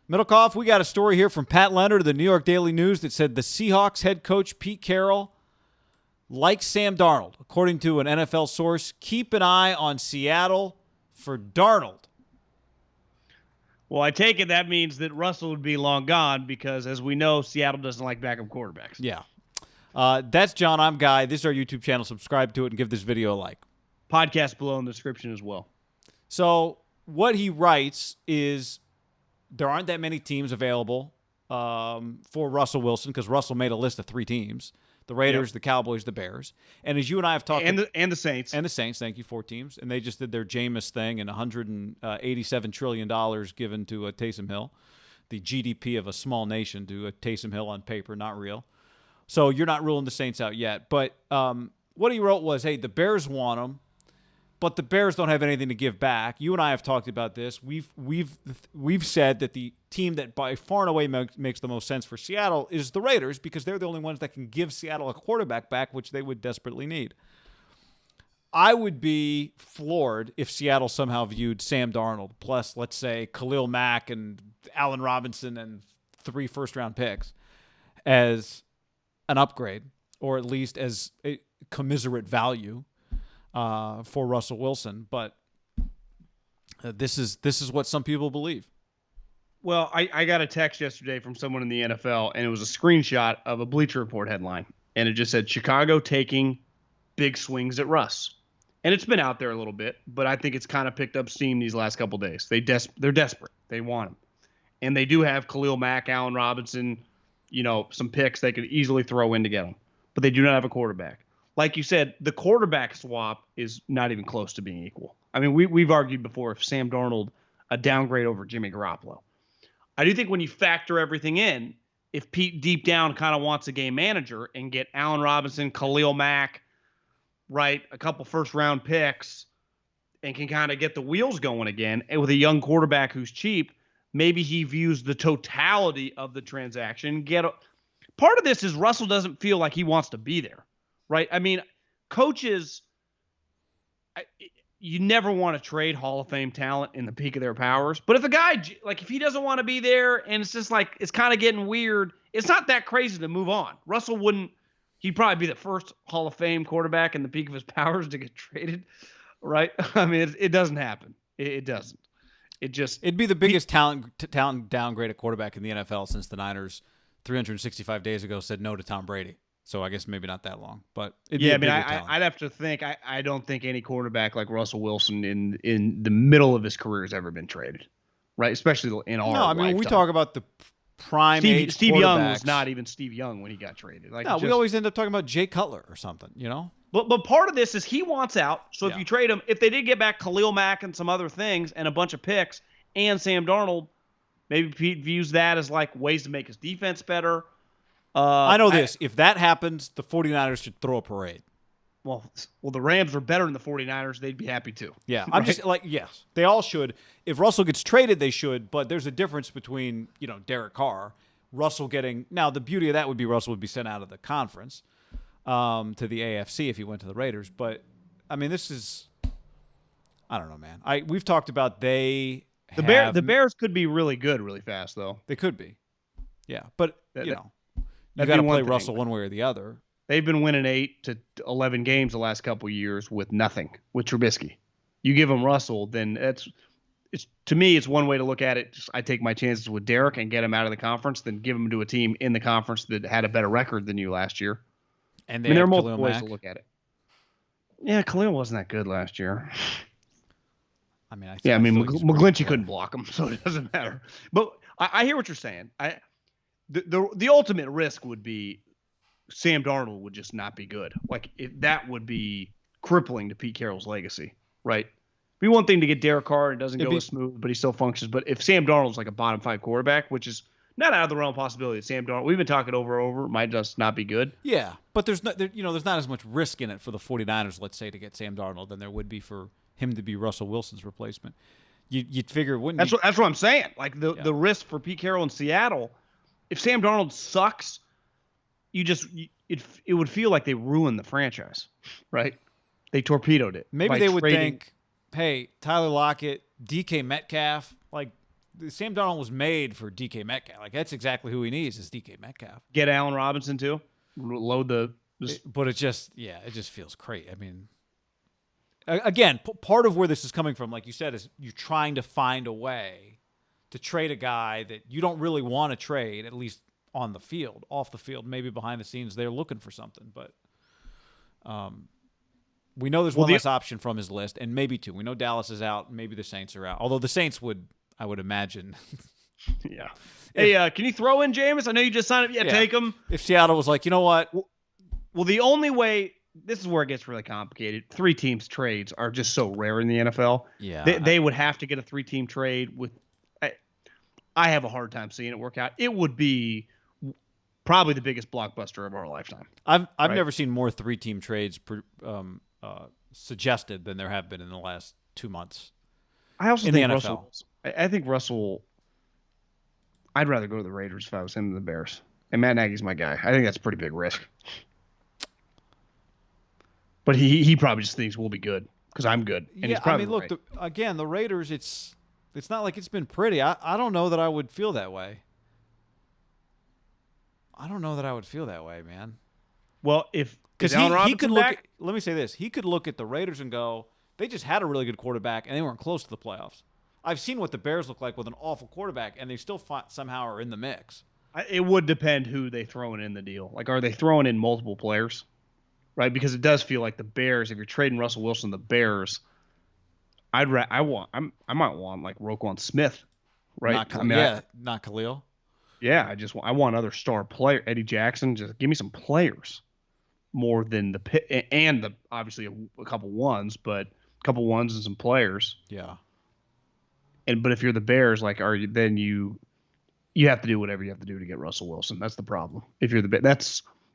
Middlecoff, we got a story here from Pat Leonard of the New York Daily News that said the Seahawks head coach Pete Carroll likes Sam Darnold. According to an NFL source, keep an eye on Seattle for Darnold. Well, I take it that means that Russell would be long gone because, as we know, Seattle doesn't like backup quarterbacks. Yeah. That's John. I'm Guy. This is our YouTube channel. Subscribe to it and give this video a like. Podcast below in the description as well. So what he writes is there aren't that many teams available for Russell Wilson because Russell made a list of 3 teams. The Raiders, the Cowboys, the Bears. And as you and I have talked... And the Saints. And the Saints, thank you, 4 teams. And they just did their Jameis thing and $187 trillion given to Taysom Hill, the GDP of a small nation to Taysom Hill on paper, not real. So you're not ruling the Saints out yet. But what he wrote was, hey, the Bears want him, but the Bears don't have anything to give back. You and I have talked about this. We've said that the team that by far and away makes the most sense for Seattle is the Raiders because they're the only ones that can give Seattle a quarterback back, which they would desperately need. I would be floored if Seattle somehow viewed Sam Darnold plus, let's say, Khalil Mack and Allen Robinson and 3 first-round picks as an upgrade or at least as a commiserate value for Russell Wilson, but this is what some people believe. Well, I got a text yesterday from someone in the NFL, and it was a screenshot of a Bleacher Report headline, and it just said Chicago taking big swings at Russ, and it's been out there a little bit, but I think it's kind of picked up steam these last couple of days. They're desperate. They want him, and they do have Khalil Mack, Allen Robinson, some picks they could easily throw in to get him, but they do not have a quarterback. Like you said, the quarterback swap is not even close to being equal. I mean, we've argued before if Sam Darnold a downgrade over Jimmy Garoppolo. I do think when you factor everything in, if Pete deep down kind of wants a game manager and get Allen Robinson, Khalil Mack, right, a couple first-round picks, and can kind of get the wheels going again, and with a young quarterback who's cheap, maybe he views the totality of the transaction. Part of this is Russell doesn't feel like he wants to be there. Right? I mean, coaches, you never want to trade Hall of Fame talent in the peak of their powers. But if a guy, if he doesn't want to be there and it's just it's kind of getting weird, it's not that crazy to move on. Russell he'd probably be the first Hall of Fame quarterback in the peak of his powers to get traded. Right? I mean, it doesn't happen. It doesn't. It'd be the biggest talent downgrade at quarterback in the NFL since the Niners 365 days ago said no to Tom Brady. So I guess maybe not that long, but I'd have to think. I don't think any quarterback like Russell Wilson in the middle of his career has ever been traded, right? Especially in our lifetime. We talk about the prime age Steve Young was not even Steve Young when he got traded. We always end up talking about Jay Cutler or something, But part of this is he wants out. So if you trade him, if they did get back Khalil Mack and some other things and a bunch of picks and Sam Darnold, maybe Pete views that as ways to make his defense better. I know this. If that happens, the 49ers should throw a parade. Well, the Rams are better than the 49ers. They'd be happy too. Yeah, I'm just yes, they all should. If Russell gets traded, they should. But there's a difference between, Derek Carr, Russell getting. Now, the beauty of that would be Russell would be sent out of the conference to the AFC if he went to the Raiders. But, I mean, this is, I don't know, man. We've talked about the Bears could be really good really fast, though. They could be. Yeah, but, you got to play Russell one way or the other. They've been winning 8 to 11 games the last couple of years with nothing, with Trubisky. You give them Russell, then it's to me, it's one way to look at it. I take my chances with Derek and get him out of the conference than give him to a team in the conference that had a better record than you last year. And there are multiple ways to look at it. Yeah, Khalil wasn't that good last year. I mean, McGlinchey couldn't block him, so it doesn't matter. But I hear what you're saying. The ultimate risk would be Sam Darnold would just not be good. That would be crippling to Pete Carroll's legacy, right? It'd be one thing to get Derek Carr and it doesn't go as smooth, but he still functions. But if Sam Darnold's a bottom 5 quarterback, which is not out of the realm of possibility, Sam Darnold, we've been talking over, might just not be good. Yeah, but there's not as much risk in it for the 49ers, let's say, to get Sam Darnold than there would be for him to be Russell Wilson's replacement. You'd figure it wouldn't. That's what I'm saying. The risk for Pete Carroll in Seattle. If Sam Darnold sucks, it would feel like they ruined the franchise, right? They torpedoed it. Maybe they would think, hey, Tyler Lockett, DK Metcalf, Sam Darnold was made for DK Metcalf. Like, that's exactly who he needs is DK Metcalf. Get Allen Robinson too. Load the. But it just feels great. I mean, again, part of where this is coming from, like you said, is you're trying to find a way to trade a guy that you don't really want to trade, at least on the field. Off the field, maybe behind the scenes, they're looking for something. But we know there's one less option from his list, and maybe two. We know Dallas is out. Maybe the Saints are out. Although the Saints would, I would imagine. Yeah. Hey, can you throw in Jameis? I know you just signed up. Yeah, take him. If Seattle was like, you know what? Well, the only way, this is where it gets really complicated. 3-team trades are just so rare in the NFL. Yeah. They would have to get a 3-team trade with. I have a hard time seeing it work out. It would be probably the biggest blockbuster of our lifetime. I've never seen more 3-team trades suggested than there have been in the last 2 months. I also in think the NFL. Russell. I think Russell. I'd rather go to the Raiders if I was him than the Bears. And Matt Nagy's my guy. I think that's a pretty big risk. But he probably just thinks we'll be good because I'm good. And he's probably look, right. The Raiders, it's not like it's been pretty. I don't know that I would feel that way. I don't know that I would feel that way, man. Well, because he could look. Let me say this: he could look at the Raiders and go, "They just had a really good quarterback, and they weren't close to the playoffs." I've seen what the Bears look like with an awful quarterback, and they still somehow are in the mix. It would depend who they throwing in the deal. Like, are they throwing in multiple players? Right, because it does feel like the Bears. If you're trading Russell Wilson, the Bears, I might want like Roquan Smith, right? Not Khalil. Yeah, I want other star player, Eddie Jackson. Just give me some players more than obviously a couple ones, but a couple ones and some players. Yeah. But if you're the Bears, like, you have to do whatever you have to do to get Russell Wilson. That's the problem. If you're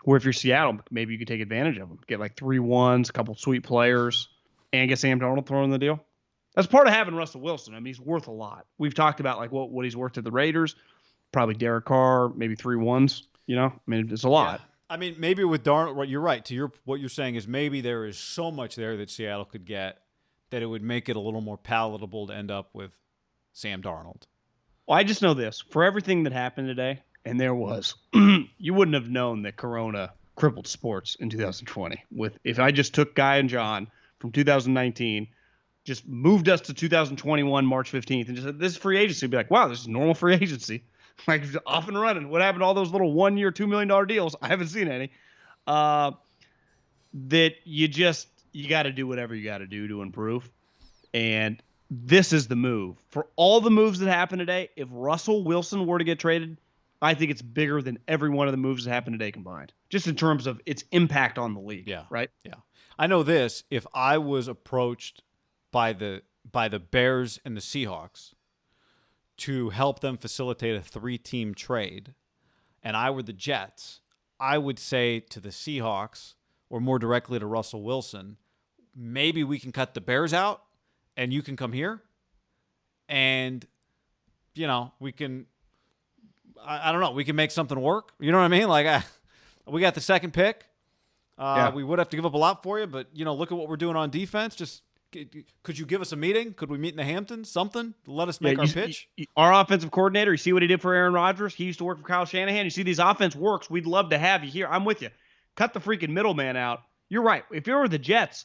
where if you're Seattle, maybe you could take advantage of them. Get like 3 ones, a couple sweet players, and get Sam Darnold thrown in the deal. That's part of having Russell Wilson. I mean, he's worth a lot. We've talked about like what he's worth at the Raiders. Probably Derek Carr, maybe 3 ones. You know, I mean, it's a lot. Yeah. I mean, maybe with Darnold, you're right. What you're saying is maybe there is so much there that Seattle could get that it would make it a little more palatable to end up with Sam Darnold. Well, I just know this. For everything that happened today, and there was, you wouldn't have known that Corona crippled sports in 2020. If I just took Guy and John from 2019, just moved us to 2021, March 15th, and just said, this is free agency, be like, wow, this is normal free agency. Like, off and running. What happened to all those little 1-year, $2 million deals? I haven't seen any. That you got to do whatever you got to do to improve. And this is the move. For all the moves that happened today, if Russell Wilson were to get traded, I think it's bigger than every one of the moves that happened today combined, just in terms of its impact on the league. Yeah. Right? Yeah. I know this. If I was approached by the Bears and the Seahawks to help them facilitate a 3-team trade, and I were the Jets, I would say to the Seahawks, or more directly to Russell Wilson, maybe we can cut the Bears out and you can come here. And, we can, I don't know, we can make something work. You know what I mean? Like, we got the 2nd pick. We would have to give up a lot for you, but, look at what we're doing on defense. Just, could you give us a meeting? Could we meet in the Hamptons? Something? Let us make our pitch? Our offensive coordinator, you see what he did for Aaron Rodgers? He used to work for Kyle Shanahan. You see these offense works. We'd love to have you here. I'm with you. Cut the freaking middleman out. You're right. If you were the Jets,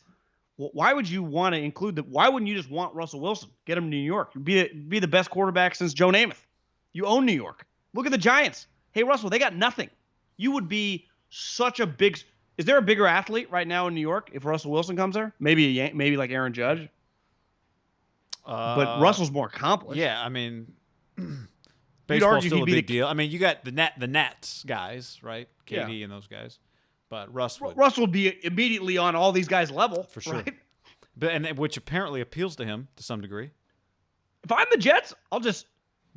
why would you want to include why wouldn't you just want Russell Wilson? Get him to New York. Be the best quarterback since Joe Namath. You own New York. Look at the Giants. Hey, Russell, they got nothing. You would be such a big – is there a bigger athlete right now in New York if Russell Wilson comes there? Maybe like Aaron Judge. But Russell's more accomplished. Yeah, I mean, baseball's still a big deal. I mean, you got the Nets guys, right? KD and those guys. But Russell would be immediately on all these guys' level. For sure. Right? But which apparently appeals to him to some degree. If I'm the Jets, I'll just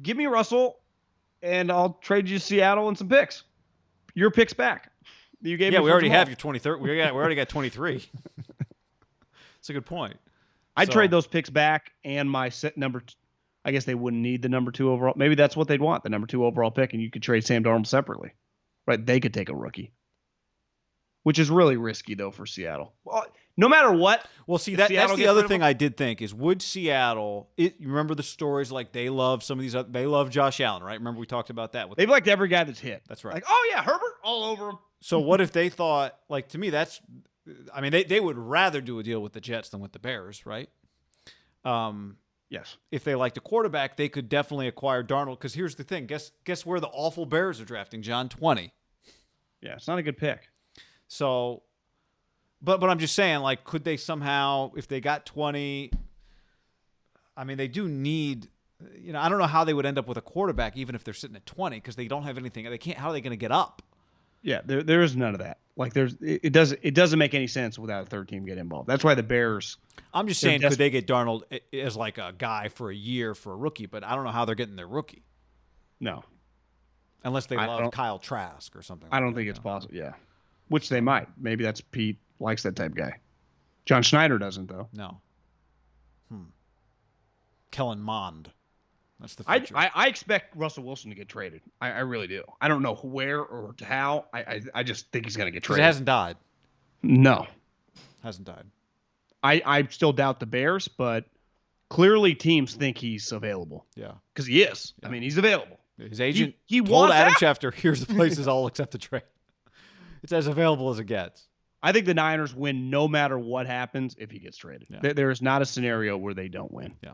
give me Russell and I'll trade you Seattle and some picks. Your picks back. You gave me we already have your 23rd. We already got 23. It's a good point. I'd trade those picks back and my set number. I guess they wouldn't need the number 2 overall. Maybe that's what they'd want, the number 2 overall pick, and you could trade Sam Darnold separately. Right? They could take a rookie, which is really risky though for Seattle. Well, no matter what. Well, see, if that's Seattle the gets other rid of thing him- I did think is, would Seattle? You remember the stories like they love some of these. They love Josh Allen, right? Remember we talked about that. They've liked every guy that's hit. That's right. Like, oh yeah, Herbert all over him. So what if they thought, like, to me, that's, I mean, they would rather do a deal with the Jets than with the Bears, right? Yes. If they liked a quarterback, they could definitely acquire Darnold. Because here's the thing: guess where the awful Bears are drafting John? 20. Yeah, it's not a good pick. So, but I'm just saying, like, could they somehow, if they got 20? I mean, they do need. I don't know how they would end up with a quarterback, even if they're sitting at 20, because they don't have anything. They can't. How are they going to get up? Yeah, there is none of that. Like it doesn't make any sense without a third team getting involved. That's why the Bears. I'm just saying, could they get Darnold as like a guy for a year for a rookie? But I don't know how they're getting their rookie. No, unless they love Kyle Trask or something. I don't think it's possible. Yeah, which they might. Maybe that's Pete likes that type of guy. John Schneider doesn't though. No. Kellen Mond. That's the future. I expect Russell Wilson to get traded. I really do. I don't know where or how. I just think he's going to get traded. It hasn't died. No. Hasn't died. I still doubt the Bears, but clearly teams think he's available. Yeah. Because he is. Yeah. I mean, he's available. His agent he told wants Adam out. Schefter, here's the places I'll accept the trade. It's as available as it gets. I think the Niners win no matter what happens if he gets traded. Yeah. There is not a scenario where they don't win. Yeah.